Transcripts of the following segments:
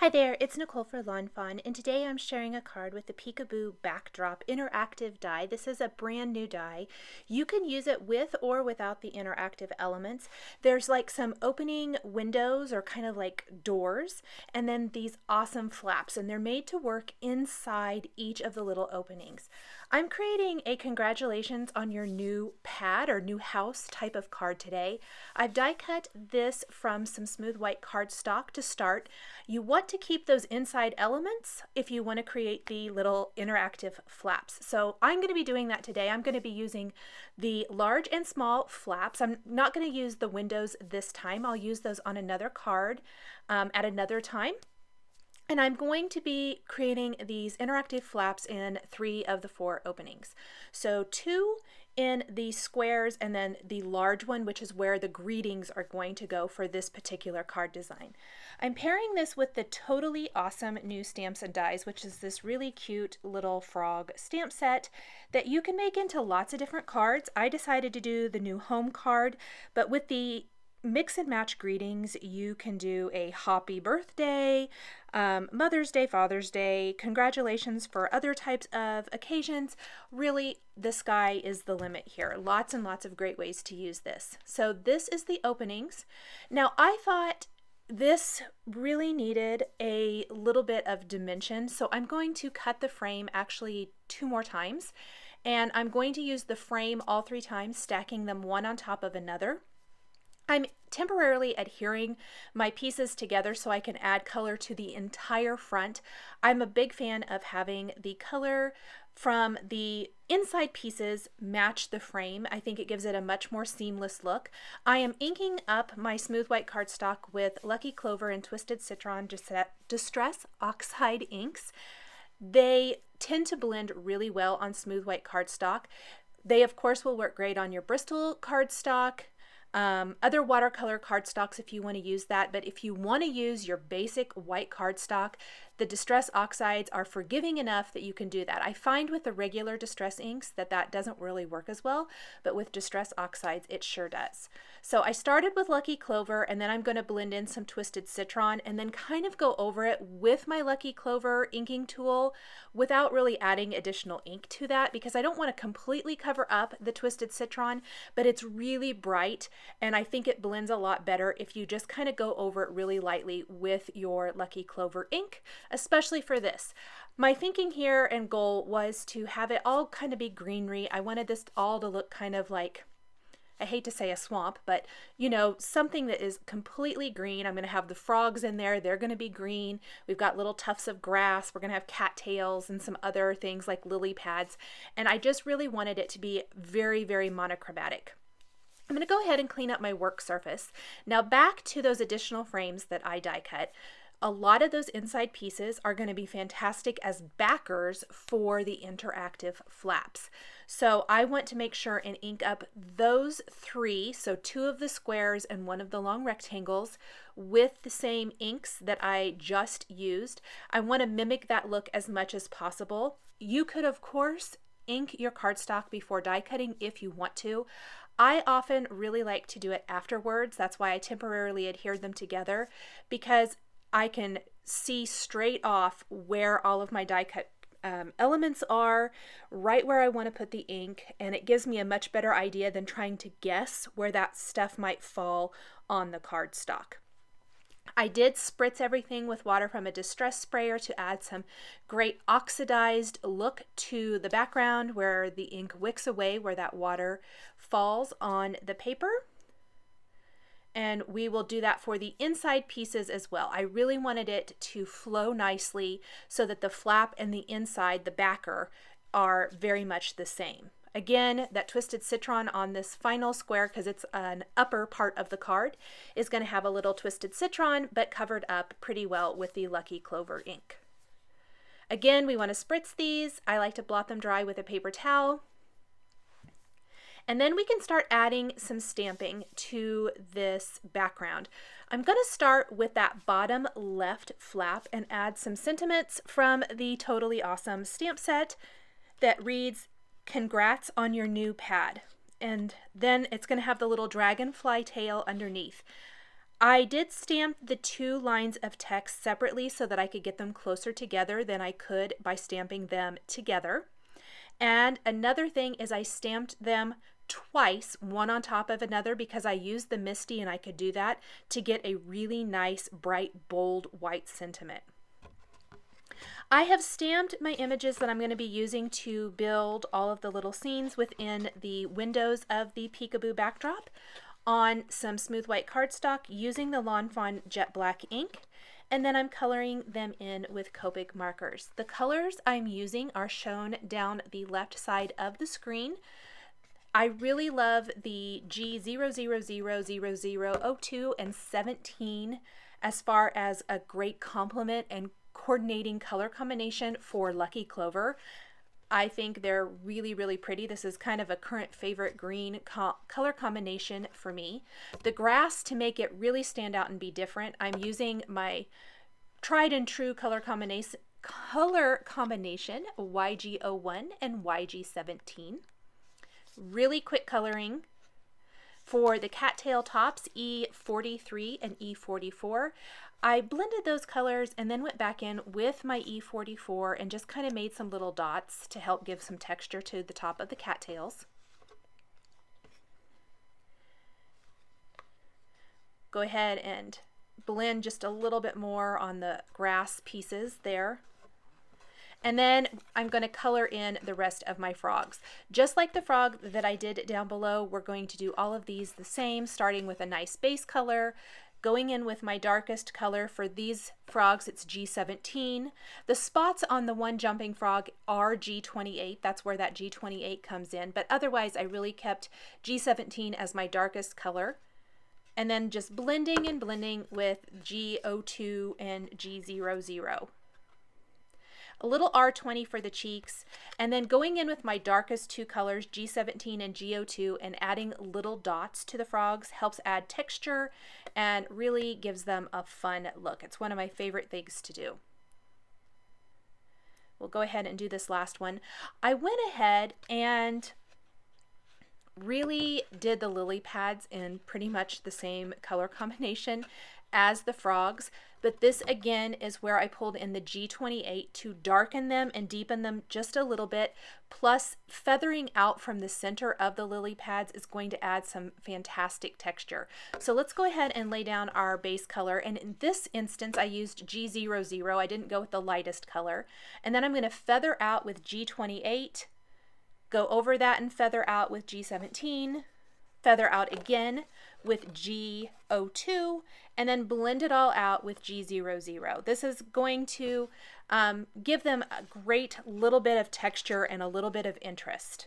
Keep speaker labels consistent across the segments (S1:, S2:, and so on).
S1: Hi there, it's Nicole for Lawn Fawn, and today I'm sharing a card with the Peekaboo Backdrop Interactive Die. This is a brand new die. You can use it with or without the interactive elements. There's like some opening windows or kind of like doors, and then these awesome flaps, and they're made to work inside each of the little openings. I'm creating a congratulations on your new pad or new house type of card today. I've die cut this from some smooth white cardstock to start. You want to keep those inside elements if you want to create the little interactive flaps. So I'm going to be doing that today. I'm going to be using the large and small flaps. I'm not going to use the windows this time. I'll use those on another card at another time. And I'm going to be creating these interactive flaps in 3 of the 4 openings. So 2 in the squares and then the large one, which is where the greetings are going to go for this particular card design. I'm pairing this with the Toadally Awesome New Stamps and Dies, which is this really cute little frog stamp set that you can make into lots of different cards. I decided to do the new home card, but with the mix and match greetings, you can do a happy birthday, Mother's Day, Father's Day, congratulations for other types of occasions. Really, the sky is the limit here. Lots and lots of great ways to use this. So this is the openings. Now I thought this really needed a little bit of dimension, so I'm going to cut the frame actually 2 more times, and I'm going to use the frame all 3 times, stacking them one on top of another. I'm temporarily adhering my pieces together so I can add color to the entire front. I'm a big fan of having the color from the inside pieces match the frame. I think it gives it a much more seamless look. I am inking up my smooth white cardstock with Lucky Clover and Twisted Citron Distress Oxide inks. They tend to blend really well on smooth white cardstock. They of course will work great on your Bristol cardstock, other watercolor cardstocks if you want to use that, but if you want to use your basic white cardstock, the Distress Oxides are forgiving enough that you can do that. I find with the regular Distress inks that doesn't really work as well, but with Distress Oxides it sure does. So I started with Lucky Clover, and then I'm going to blend in some Twisted Citron and then kind of go over it with my Lucky Clover inking tool without really adding additional ink to that, because I don't want to completely cover up the Twisted Citron, but it's really bright and I think it blends a lot better if you just kind of go over it really lightly with your Lucky Clover ink, especially for this. My thinking here and goal was to have it all kind of be greenery. I wanted this all to look kind of like, I hate to say a swamp, but you know, something that is completely green. I'm going to have the frogs in there. They're going to be green. We've got little tufts of grass. We're going to have cattails and some other things like lily pads. And I just really wanted it to be very, very monochromatic. I'm going to go ahead and clean up my work surface. Now back to those additional frames that I die cut. A lot of those inside pieces are going to be fantastic as backers for the interactive flaps. So I want to make sure and ink up those 3, so 2 of the squares and 1 of the long rectangles with the same inks that I just used. I want to mimic that look as much as possible. You could of course ink your cardstock before die cutting if you want to. I often really like to do it afterwards. That's why I temporarily adhered them together, because I can see straight off where all of my die cut elements are, right where I want to put the ink, and it gives me a much better idea than trying to guess where that stuff might fall on the cardstock. I did spritz everything with water from a distress sprayer to add some great oxidized look to the background where the ink wicks away where that water falls on the paper. And we will do that for the inside pieces as well. I really wanted it to flow nicely so that the flap and the inside, the backer, are very much the same. Again, that Twisted Citron on this final square, because it's an upper part of the card, is going to have a little Twisted Citron, but covered up pretty well with the Lucky Clover ink. Again, we want to spritz these. I like to blot them dry with a paper towel. And then we can start adding some stamping to this background. I'm going to start with that bottom left flap and add some sentiments from the Toadally Awesome stamp set that reads, "Congrats on your new pad." And then it's going to have the little dragonfly tail underneath. I did stamp the two lines of text separately so that I could get them closer together than I could by stamping them together. And another thing is I stamped them twice, one on top of another, because I used the Misty and I could do that to get a really nice, bright, bold white sentiment. I have stamped my images that I'm going to be using to build all of the little scenes within the windows of the Peekaboo backdrop on some smooth white cardstock using the Lawn Fawn Jet Black ink, and then I'm coloring them in with Copic markers. The colors I'm using are shown down the left side of the screen. I really love the G0000002 and 17 as far as a great complement and coordinating color combination for Lucky Clover. I think they're really, really pretty. This is kind of a current favorite green color combination for me. The grass, to make it really stand out and be different, I'm using my tried and true color combination YG01 and YG17. Really quick coloring. For the cattail tops, E43 and E44, I blended those colors and then went back in with my E44 and just kind of made some little dots to help give some texture to the top of the cattails. Go ahead and blend just a little bit more on the grass pieces there. And then I'm going to color in the rest of my frogs. Just like the frog that I did down below, we're going to do all of these the same, starting with a nice base color, going in with my darkest color. For these frogs, it's G17. The spots on the one jumping frog are G28. That's where that G28 comes in. But otherwise, I really kept G17 as my darkest color. And then just blending and blending with G02 and G00. A little R20 for the cheeks, and then going in with my darkest two colors, G17 and G02, and adding little dots to the frogs helps add texture and really gives them a fun look. It's one of my favorite things to do. We'll go ahead and do this last one. I went ahead and really did the lily pads in pretty much the same color combination as the frogs, but this again is where I pulled in the G28 to darken them and deepen them just a little bit, plus feathering out from the center of the lily pads is going to add some fantastic texture. So let's go ahead and lay down our base color, and in this instance I used G00. I didn't go with the lightest color, and then I'm going to feather out with G28, go over that and feather out with G17, feather out again with G02, and then blend it all out with G00. This is going to give them a great little bit of texture and a little bit of interest.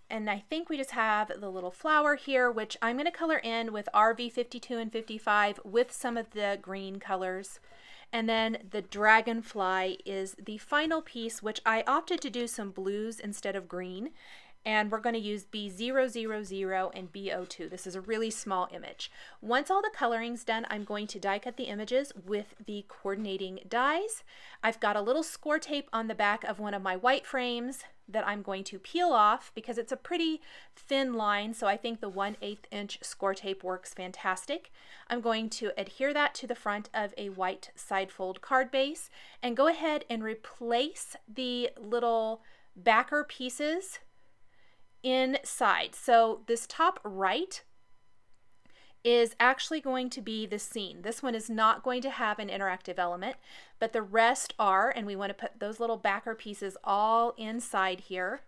S1: And I think we just have the little flower here, which I'm going to color in with RV52 and 55 with some of the green colors. And then the dragonfly is the final piece, which I opted to do some blues instead of green. And we're going to use B000 and B02. This is a really small image. Once all the coloring's done, I'm going to die cut the images with the coordinating dies. I've got a little score tape on the back of one of my white frames that I'm going to peel off because it's a pretty thin line, so I think the 1/8 inch score tape works fantastic. I'm going to adhere that to the front of a white side fold card base and go ahead and replace the little backer pieces inside. So this top right is actually going to be the scene. This one is not going to have an interactive element, but the rest are, and we want to put those little backer pieces all inside here.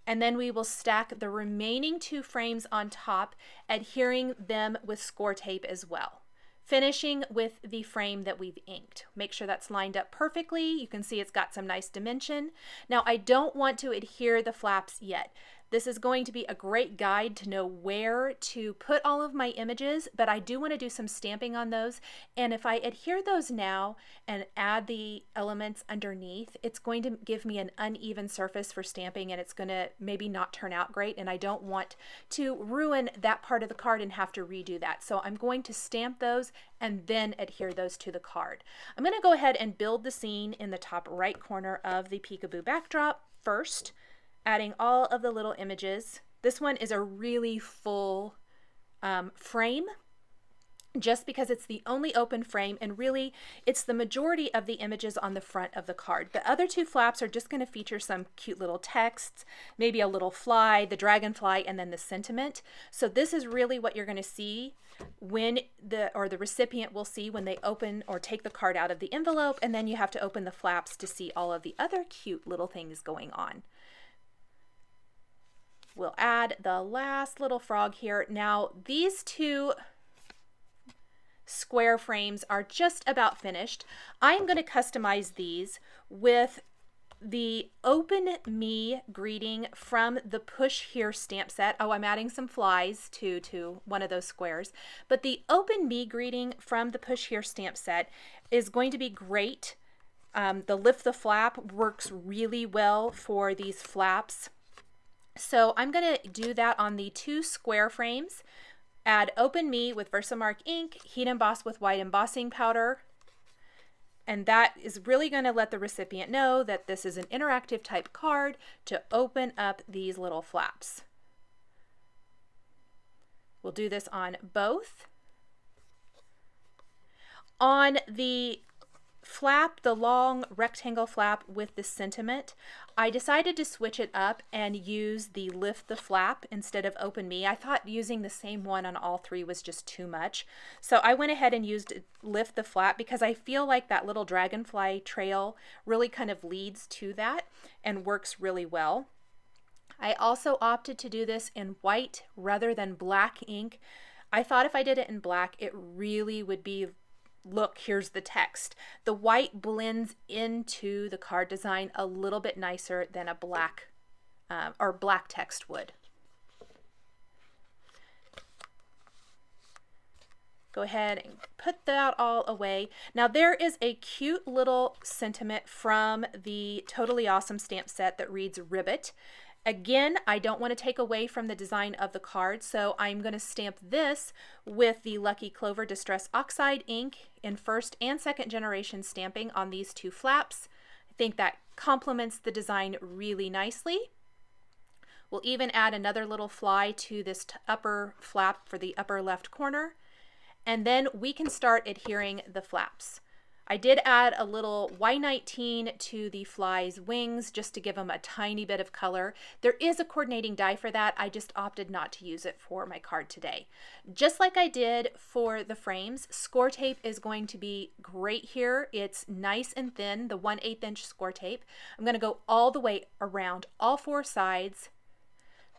S1: And then we will stack the remaining two frames on top, adhering them with score tape as well. Finishing with the frame that we've inked. Make sure that's lined up perfectly. You can see it's got some nice dimension. Now I don't want to adhere the flaps yet. This is going to be a great guide to know where to put all of my images, but I do want to do some stamping on those. And if I adhere those now and add the elements underneath, it's going to give me an uneven surface for stamping, and it's going to maybe not turn out great. And I don't want to ruin that part of the card and have to redo that. So I'm going to stamp those and then adhere those to the card. I'm going to go ahead and build the scene in the top right corner of the Peekaboo backdrop first. adding all of the little images. This one is a really full frame, just because it's the only open frame, and really it's the majority of the images on the front of the card. The other two flaps are just going to feature some cute little texts, maybe a little fly, the dragonfly, and then the sentiment. So this is really what you're going to see when the recipient will see when they open or take the card out of the envelope, and then you have to open the flaps to see all of the other cute little things going on. We'll add the last little frog here. Now these two square frames are just about finished. I'm going to customize these with the Open Me greeting from the Push Here stamp set. Oh, I'm adding some flies to one of those squares. But the Open Me greeting from the Push Here stamp set is going to be great. The Lift the Flap works really well for these flaps. So I'm going to do that on the two square frames. Add Open Me with Versamark ink, heat emboss with white embossing powder, and that is really going to let the recipient know that this is an interactive type card to open up these little flaps. We'll do this on both. On the flap, the long rectangle flap with the sentiment, I decided to switch it up and use the Lift the Flap instead of Open Me. I thought using the same one on all three was just too much. So I went ahead and used Lift the Flap because I feel like that little dragonfly trail really kind of leads to that and works really well. I also opted to do this in white rather than black ink. I thought if I did it in black, it really would be, look, here's the text. The white blends into the card design a little bit nicer than a black or black text would. Go ahead and put that all away. Now there is a cute little sentiment from the Totally Awesome stamp set that reads Ribbit. Again, I don't want to take away from the design of the card, so I'm going to stamp this with the Lucky Clover Distress Oxide ink in first and second generation stamping on these two flaps. I think that complements the design really nicely. We'll even add another little fly to this upper flap for the upper left corner, and then we can start adhering the flaps. I did add a little Y19 to the fly's wings just to give them a tiny bit of color. There is a coordinating die for that. I just opted not to use it for my card today. Just like I did for the frames, score tape is going to be great here. It's nice and thin, the 1/8 inch score tape. I'm going to go all the way around all four sides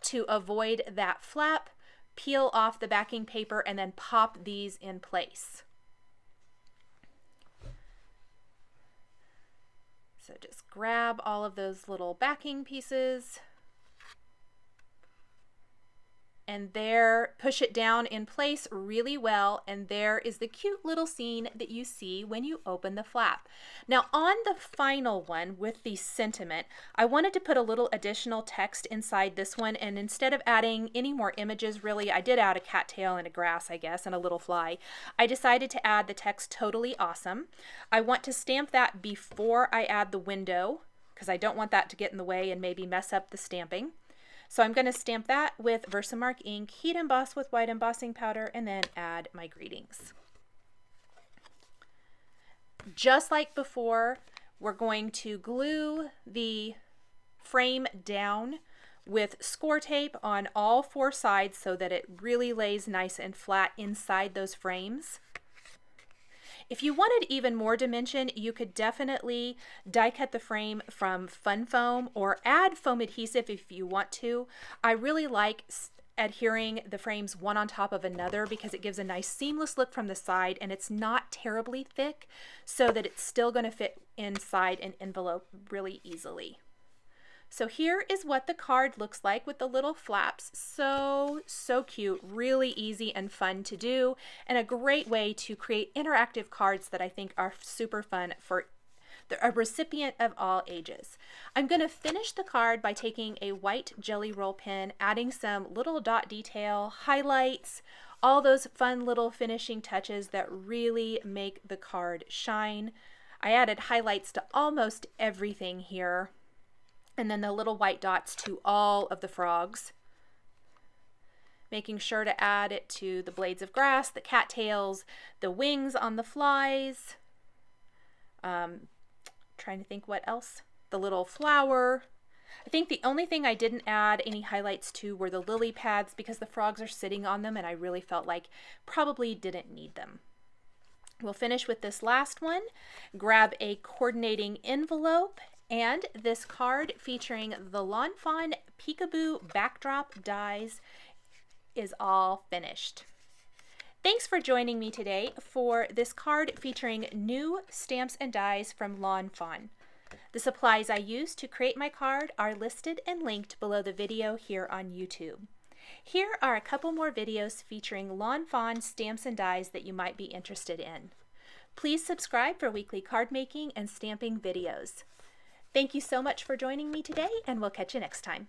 S1: to avoid that flap, peel off the backing paper, and then pop these in place. So just grab all of those little backing pieces and there, push it down in place really well, and there is the cute little scene that you see when you open the flap. Now on the final one with the sentiment, I wanted to put a little additional text inside this one, and instead of adding any more images, really, I did add a cattail and a grass, I guess, and a little fly. I decided to add the text Totally Awesome. I want to stamp that before I add the window, because I don't want that to get in the way and maybe mess up the stamping. So I'm going to stamp that with Versamark ink, heat emboss with white embossing powder, and then add my greetings. Just like before, we're going to glue the frame down with score tape on all four sides so that it really lays nice and flat inside those frames. If you wanted even more dimension, you could definitely die cut the frame from Fun Foam or add foam adhesive if you want to. I really like adhering the frames one on top of another because it gives a nice seamless look from the side, and it's not terribly thick so that it's still going to fit inside an envelope really easily. So here is what the card looks like with the little flaps. So cute, really easy and fun to do, and a great way to create interactive cards that I think are super fun for a recipient of all ages. I'm going to finish the card by taking a white jelly roll pen, adding some little dot detail, highlights, all those fun little finishing touches that really make the card shine. I added highlights to almost everything here. and then the little white dots to all of the frogs. Making sure to add it to the blades of grass, the cattails, the wings on the flies. Trying to think what else. The little flower. I think the only thing I didn't add any highlights to were the lily pads because the frogs are sitting on them and I really felt like probably didn't need them. We'll finish with this last one. Grab a coordinating envelope and this card featuring the Lawn Fawn Peekaboo backdrop dies is all finished. Thanks for joining me today for this card featuring new stamps and dies from Lawn Fawn. The supplies I used to create my card are listed and linked below the video here on YouTube. Here are a couple more videos featuring Lawn Fawn stamps and dies that you might be interested in. Please subscribe for weekly card making and stamping videos. Thank you so much for joining me today, and we'll catch you next time.